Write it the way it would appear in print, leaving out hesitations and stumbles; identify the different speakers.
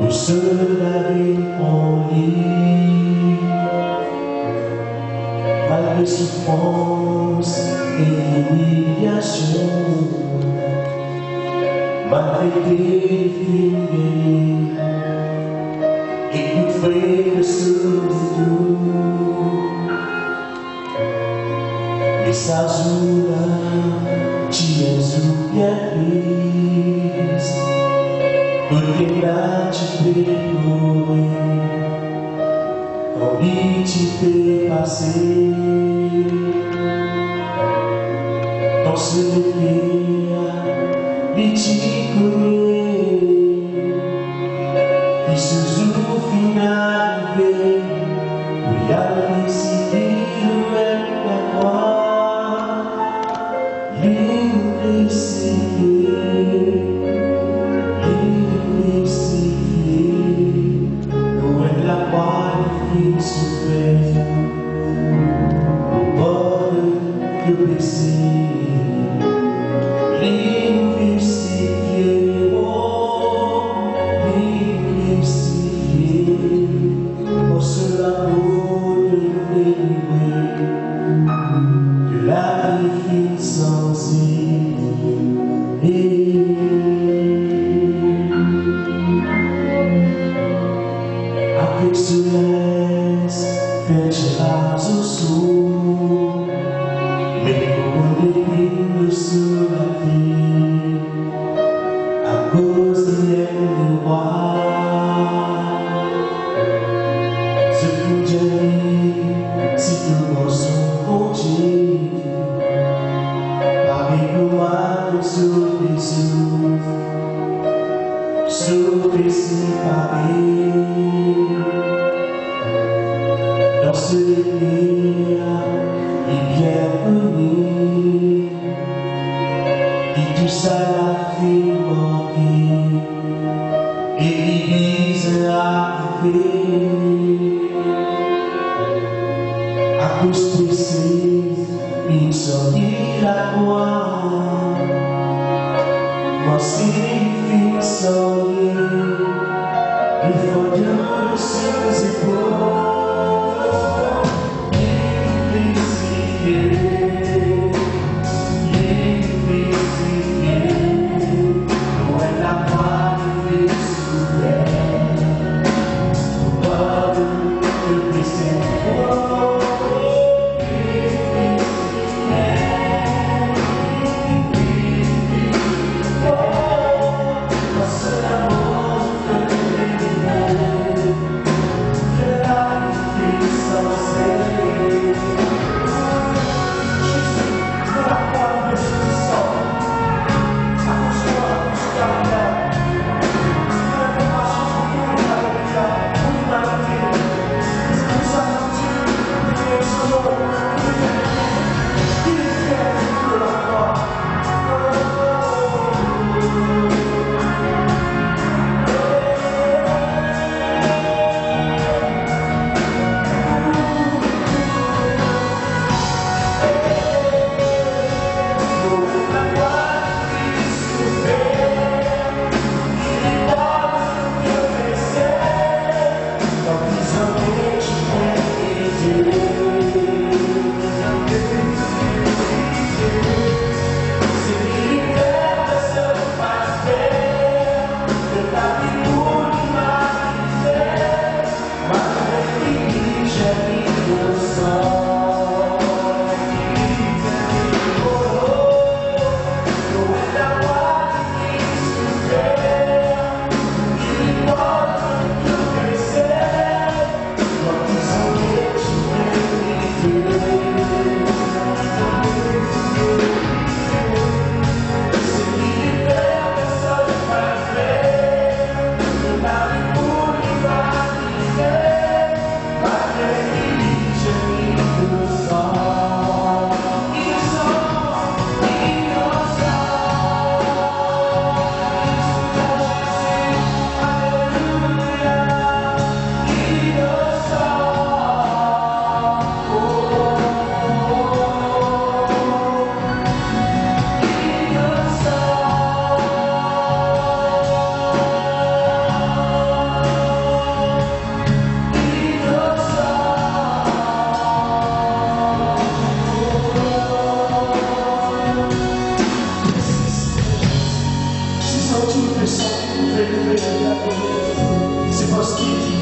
Speaker 1: pour se laver en lit. Malgré souffrance et humiliation, malgré tes films écoutez le son de Dieu. Message là, tu es ou bien triste, côté là tu peux pleurer, quand tu peux passer. Dans ce pays, tu connais, il se joue finalité, où il y a le décidé de mettre la croix, il est crucifié, loin de la croix, il souffrait, au bord de blessé. De la vie sans après ce laisse fait au sous, mais pour les se laver à cause de roi. Ce fut Dieu si tout son côté, avec moi sauver sauver si Paris. Dans ce pays, il bienvenu, et tout ça l'a fait manquer, et l'église a arrivé. À cause de ces, il sortit la croix, moi c'est les filles sorties, il faut Dieu sur ses épaules. C'est parce qu'il